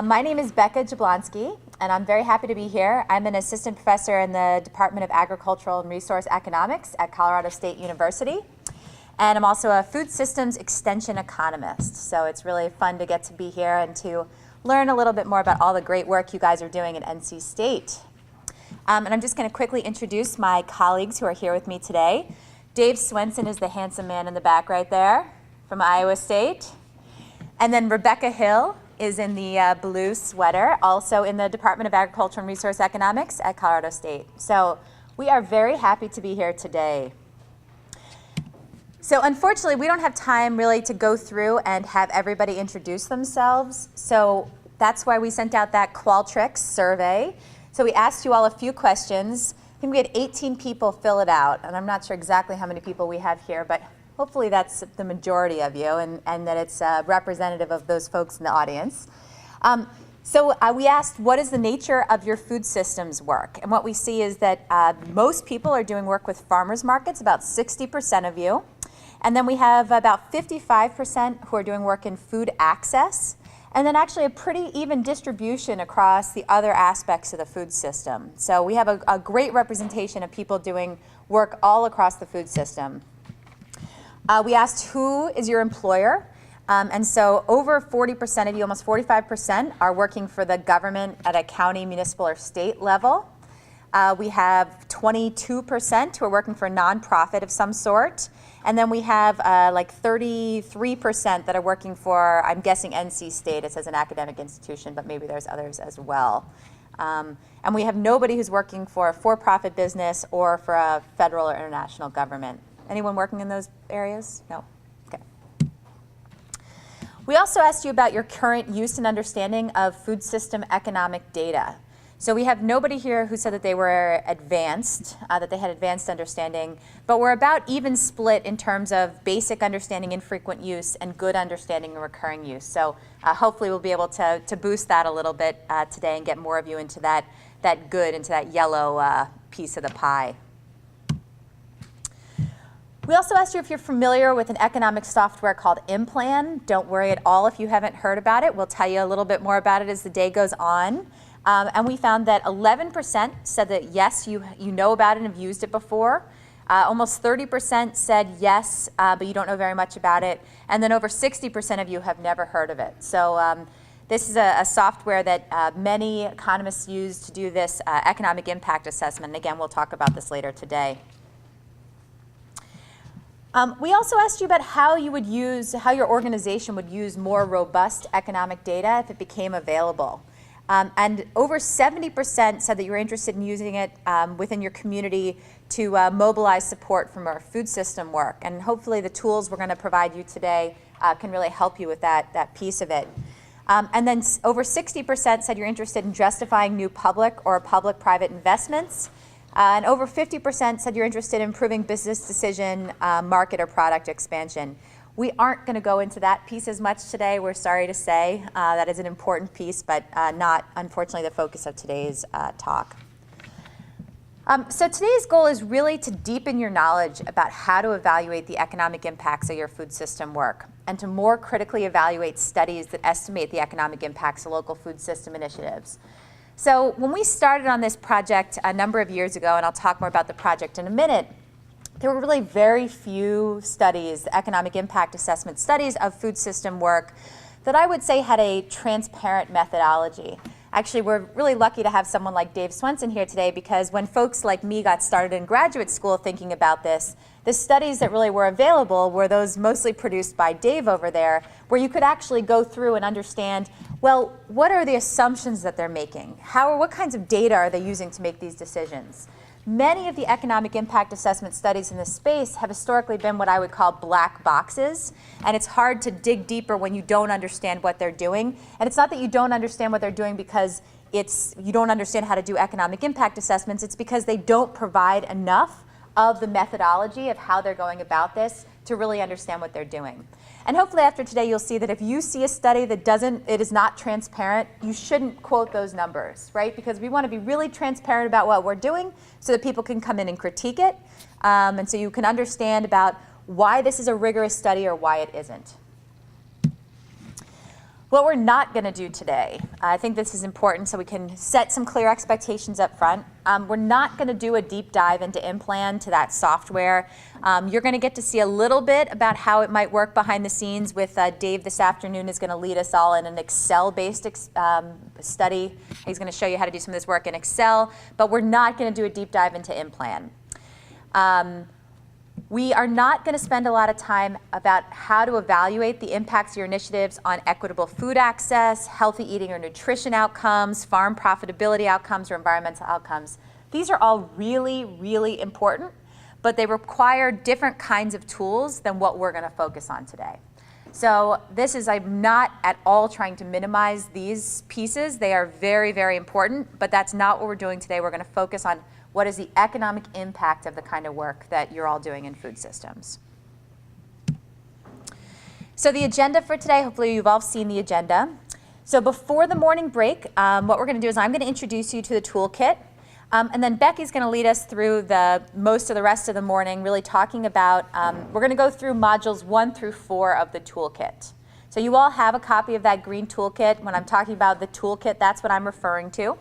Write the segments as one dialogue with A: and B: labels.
A: My name is Becca Jablonski, and I'm very happy to be here. I'm an assistant professor in the Department of Agricultural and Resource Economics at Colorado State University. And I'm also a food systems extension economist. So it's really fun to get to be here and to learn a little bit more about all the great work you guys are doing at NC State. And I'm just going to quickly introduce my colleagues who are here with me today. Dave Swenson is the handsome man in the back right there from Iowa State. And then Rebecca Hill is in the blue sweater, also in the Department of Agriculture and Resource Economics at Colorado State. So we are very happy to be here today. So unfortunately, we don't have time really to go through and have everybody introduce themselves. So that's why we sent out that Qualtrics survey. So we asked you all a few questions. I think we had 18 people fill it out, and I'm not sure exactly how many people we have here, but hopefully that's the majority of you, and that it's representative of those folks in the audience. So we asked, what is the nature of your food systems work? And what we see is that most people are doing work with farmers markets, about 60% of you. And then we have about 55% who are doing work in food access, and then actually a pretty even distribution across the other aspects of the food system. So we have a great representation of people doing work all across the food system. We asked, who is your employer? And so over 40% of you, almost 45%, are working for the government at a county, municipal, or state level. We have 22% who are working for a nonprofit of some sort. And then we have like 33% that are working for, I'm guessing NC State. It says an academic institution, but maybe there's others as well. And we have nobody who's working for a for-profit business or for a federal or international government. Anyone working in those areas? No? Okay. We also asked you about your current use and understanding of food system economic data. So we have nobody here who said that they were advanced, that they had advanced understanding, but we're about even split in terms of basic understanding, infrequent use, and good understanding and recurring use. So hopefully we'll be able to boost that a little bit today and get more of you into that good, into that yellow piece of the pie. We also asked you if you're familiar with an economic software called Inplan. Don't worry at all if you haven't heard about it. We'll tell you a little bit more about it as the day goes on. And we found that 11% said that yes, you know about it and have used it before. Almost 30% said yes, but you don't know very much about it. And then over 60% of you have never heard of it. So this is a software that many economists use to do this economic impact assessment. And again, we'll talk about this later today. We also asked you about how your organization would use more robust economic data if it became available. And over 70% said that you were interested in using it within your community to mobilize support from our food system work. And hopefully the tools we're going to provide you today can really help you with that piece of it. And then over 60% said you're interested in justifying new public or public-private investments. And over 50% said you're interested in improving business decision, market, or product expansion. We aren't going to go into that piece as much today, we're sorry to say. That is an important piece, but not, unfortunately, the focus of today's talk. So today's goal is really to deepen your knowledge about how to evaluate the economic impacts of your food system work, and to more critically evaluate studies that estimate the economic impacts of local food system initiatives. So when we started on this project a number of years ago, and I'll talk more about the project in a minute, there were really very few studies, economic impact assessment studies of food system work that I would say had a transparent methodology. Actually, we're really lucky to have someone like Dave Swenson here today, because when folks like me got started in graduate school thinking about this, the studies that really were available were those mostly produced by Dave over there, where you could actually go through and understand, well, what are the assumptions that they're making? What kinds of data are they using to make these decisions? Many of the economic impact assessment studies in this space have historically been what I would call black boxes, and it's hard to dig deeper when you don't understand what they're doing. And it's not that you don't understand what they're doing because you don't understand how to do economic impact assessments, it's because they don't provide enough of the methodology of how they're going about this to really understand what they're doing. And hopefully after today you'll see that if you see a study that it is not transparent, you shouldn't quote those numbers, right? Because we want to be really transparent about what we're doing so that people can come in and critique it, and so you can understand about why this is a rigorous study or why it isn't. What we're not going to do today, I think this is important so we can set some clear expectations up front. We're not going to do a deep dive into Inplan, to that software. You're going to get to see a little bit about how it might work behind the scenes with Dave this afternoon is going to lead us all in an Excel-based study. He's going to show you how to do some of this work in Excel, but we're not going to do a deep dive into Inplan. We are not going to spend a lot of time about how to evaluate the impacts of your initiatives on equitable food access, healthy eating or nutrition outcomes, farm profitability outcomes, or environmental outcomes. These are all really, really important, but they require different kinds of tools than what we're going to focus on today. So I'm not at all trying to minimize these pieces. They are very, very important, but that's not what we're doing today. We're going to focus on what is the economic impact of the kind of work that you're all doing in food systems. So the agenda for today, hopefully you've all seen the agenda. So before the morning break, what we're going to do is I'm going to introduce you to the toolkit, and then Becca's going to lead us through most of the rest of the morning, really talking about, we're going to go through modules 1 through 4 of the toolkit. So you all have a copy of that green toolkit. When I'm talking about the toolkit, that's what I'm referring to.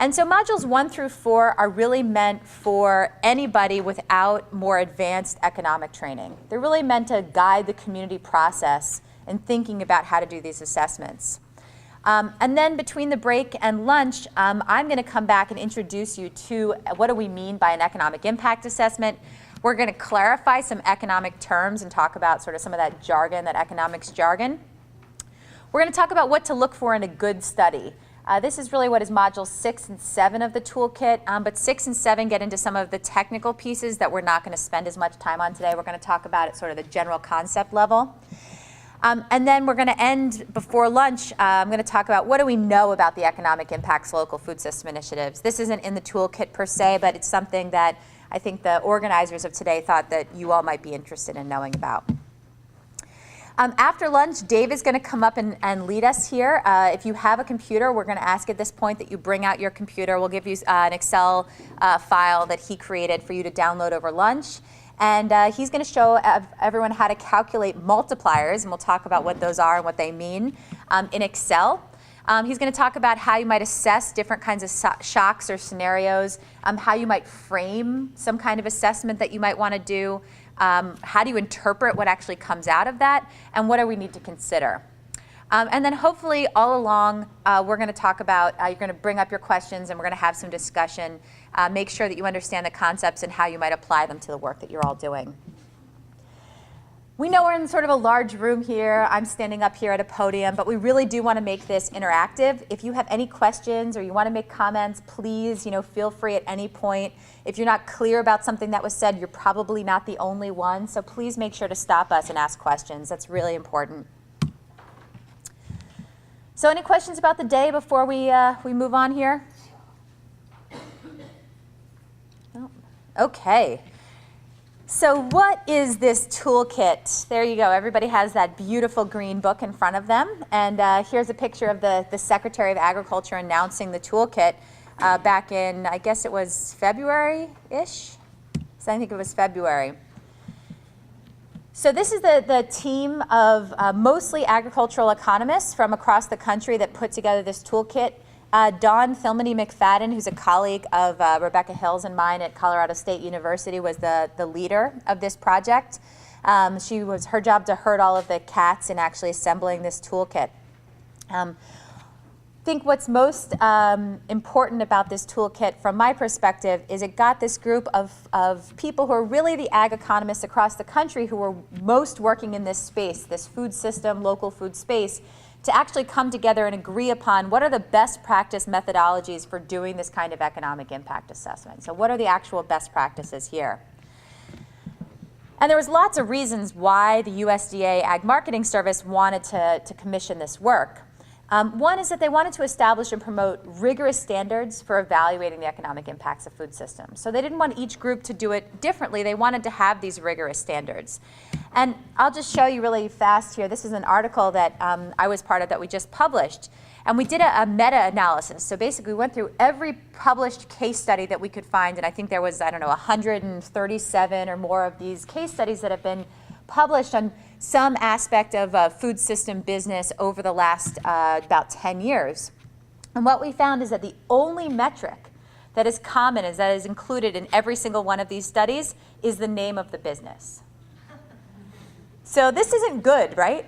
A: And so modules 1 through 4 are really meant for anybody without more advanced economic training. They're really meant to guide the community process in thinking about how to do these assessments. And then between the break and lunch, I'm going to come back and introduce you to what do we mean by an economic impact assessment. We're going to clarify some economic terms and talk about sort of some of that jargon, that economics jargon. We're going to talk about what to look for in a good study. This is really what is modules 6 and 7 of the toolkit, but 6 and 7 get into some of the technical pieces that we're not going to spend as much time on today. We're going to talk about it sort of the general concept level. And then we're going to end before lunch. I'm going to talk about what do we know about the economic impacts of local food system initiatives. This isn't in the toolkit per se, but it's something that I think the organizers of today thought that you all might be interested in knowing about. After lunch, Dave is going to come up and lead us here. If you have a computer, we're going to ask at this point that you bring out your computer. We'll give you an Excel file that he created for you to download over lunch. And he's going to show everyone how to calculate multipliers, and we'll talk about what those are and what they mean in Excel. He's going to talk about how you might assess different kinds of shocks or scenarios, how you might frame some kind of assessment that you might want to do. How do you interpret what actually comes out of that, and what do we need to consider? And then hopefully all along we're going to talk about, you're going to bring up your questions and we're going to have some discussion. Make sure that you understand the concepts and how you might apply them to the work that you're all doing. We know we're in sort of a large room here. I'm standing up here at a podium, but we really do want to make this interactive. If you have any questions or you want to make comments, please, feel free at any point. If you're not clear about something that was said, you're probably not the only one, so please make sure to stop us and ask questions. That's really important. So any questions about the day before we move on here? No? Okay. So what is this toolkit? There you go. Everybody has that beautiful green book in front of them. And here's a picture of the Secretary of Agriculture announcing the toolkit back in, I guess it was February-ish? So I think it was February. So this is the team of mostly agricultural economists from across the country that put together this toolkit. Dawn Thilmany McFadden, who's a colleague of Rebecca Hill's and mine at Colorado State University, was the leader of this project. Her job to herd all of the cats in actually assembling this toolkit. I think what's most important about this toolkit from my perspective is it got this group of people who are really the ag economists across the country who are most working in this space, this food system, local food space, to actually come together and agree upon what are the best practice methodologies for doing this kind of economic impact assessment. So what are the actual best practices here? And there was lots of reasons why the USDA Ag Marketing Service wanted to commission this work. One is that they wanted to establish and promote rigorous standards for evaluating the economic impacts of food systems. So they didn't want each group to do it differently. They wanted to have these rigorous standards. And I'll just show you really fast here. This is an article that I was part of that we just published. And we did a meta-analysis. So basically we went through every published case study that we could find. And I think there was, 137 or more of these case studies that have been published on some aspect of food system business over the last about 10 years. And what we found is that the only metric that is common, that is included in every single one of these studies, is the name of the business. So this isn't good, right?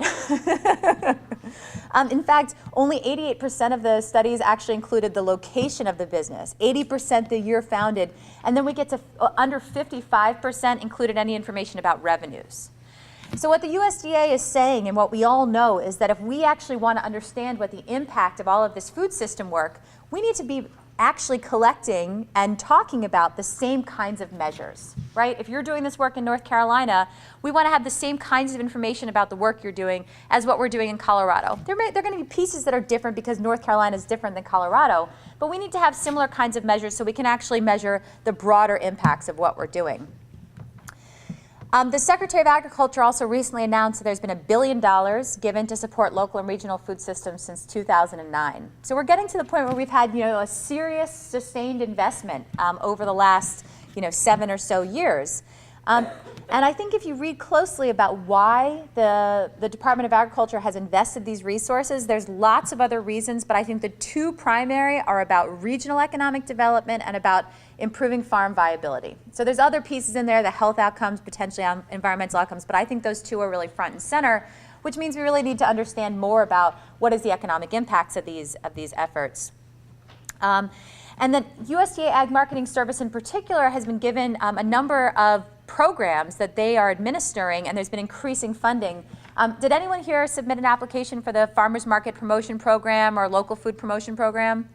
A: In fact, only 88% of the studies actually included the location of the business, 80% the year founded, and then we get to under 55% included any information about revenues. So what the USDA is saying, and what we all know, is that if we actually want to understand what the impact of all of this food system work, we need to be actually collecting and talking about the same kinds of measures, right? If you're doing this work in North Carolina, we want to have the same kinds of information about the work you're doing as what we're doing in Colorado. There are going to be pieces that are different because North Carolina is different than Colorado, but we need to have similar kinds of measures so we can actually measure the broader impacts of what we're doing. The Secretary of Agriculture also recently announced that there's been $1 billion given to support local and regional food systems since 2009. So we're getting to the point where we've had, a serious, sustained investment over the last, 7 or so years. And I think if you read closely about why the Department of Agriculture has invested these resources, there's lots of other reasons, but I think the two primary are about regional economic development and about improving farm viability. So there's other pieces in there, the health outcomes, potentially environmental outcomes, but I think those two are really front and center, which means we really need to understand more about what is the economic impacts of these efforts. And the USDA Ag Marketing Service in particular has been given a number of programs that they are administering, and there's been increasing funding. Did anyone here submit an application for the Farmers Market Promotion Program or Local Food Promotion Program?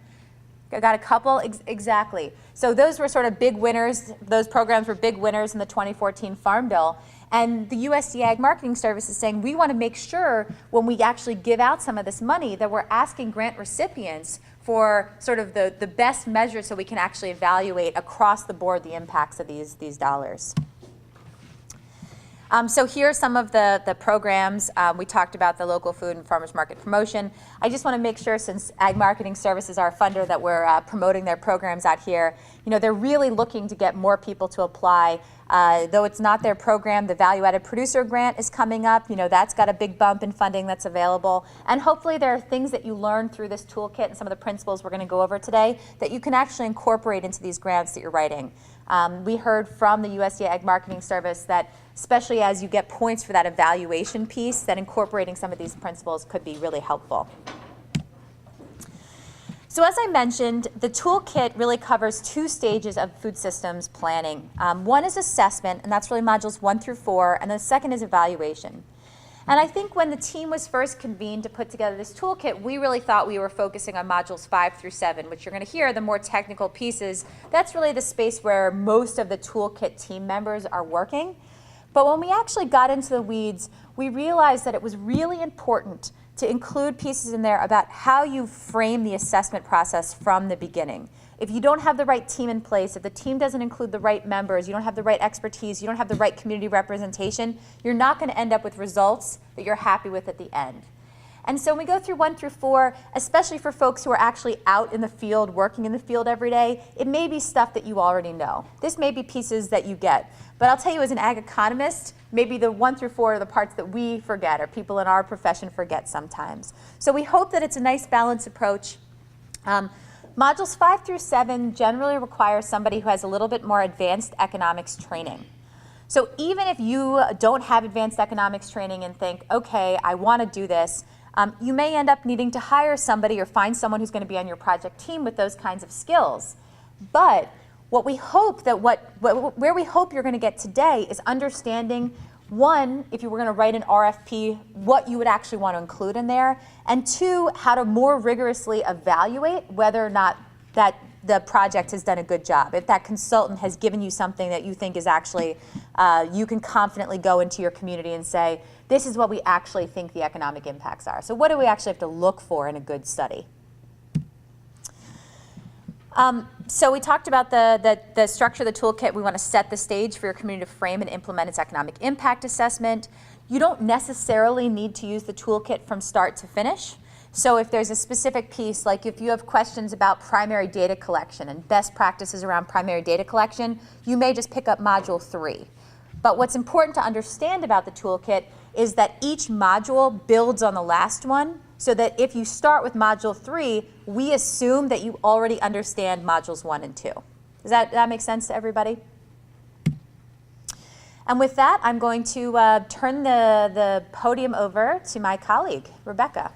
A: I got a couple, exactly. So those were sort of big winners. Those programs were big winners in the 2014 Farm Bill. And the USDA Ag Marketing Service is saying we want to make sure when we actually give out some of this money that we're asking grant recipients for sort of the best measures so we can actually evaluate across the board the impacts of these dollars. So here are some of the programs. We talked about the local food and farmers market promotion. I just want to make sure, since Ag Marketing Service is our funder, that we're promoting their programs out here. They're really looking to get more people to apply. Though it's not their program, the Value Added Producer Grant is coming up. That's got a big bump in funding that's available. And hopefully there are things that you learn through this toolkit and some of the principles we're going to go over today that you can actually incorporate into these grants that you're writing. We heard from the USDA Ag Marketing Service that especially as you get points for that evaluation piece, that incorporating some of these principles could be really helpful. So as I mentioned, the toolkit really covers two stages of food systems planning. One is assessment, and that's really modules 1 through 4, and the second is evaluation. And I think when the team was first convened to put together this toolkit, we really thought we were focusing on modules 5 through 7, which you're going to hear, the more technical pieces. That's really the space where most of the toolkit team members are working. But when we actually got into the weeds, we realized that it was really important to include pieces in there about how you frame the assessment process from the beginning. If you don't have the right team in place, if the team doesn't include the right members, you don't have the right expertise, you don't have the right community representation, you're not going to end up with results that you're happy with at the end. And so when we go through 1 through 4, especially for folks who are actually out in the field, working in the field every day, it may be stuff that you already know. This may be pieces that you get. But I'll tell you, as an ag economist, maybe the 1 through 4 are the parts that we forget, or people in our profession forget sometimes. So we hope that it's a nice balanced approach. Modules 5 through 7 generally require somebody who has a little bit more advanced economics training. So even if you don't have advanced economics training and think, okay, I want to do this, you may end up needing to hire somebody or find someone who's going to be on your project team with those kinds of skills. But what we hope that where we hope you're going to get today is understanding, one, if you were going to write an RFP, what you would actually want to include in there, and two, how to more rigorously evaluate whether or not that the project has done a good job. If that consultant has given you something that you think is actually, you can confidently go into your community and say, this is what we actually think the economic impacts are. So what do we actually have to look for in a good study? So we talked about the structure of the toolkit. We want to set the stage for your community to frame and implement its economic impact assessment. You don't necessarily need to use the toolkit from start to finish. So if there's a specific piece, like if you have questions about primary data collection and best practices around primary data collection, you may just pick up module 3. But what's important to understand about the toolkit is that each module builds on the last one, so that if you start with module 3, we assume that you already understand modules 1 and 2. Does that make sense to everybody? And with that, I'm going to turn the podium over to my colleague, Rebecca.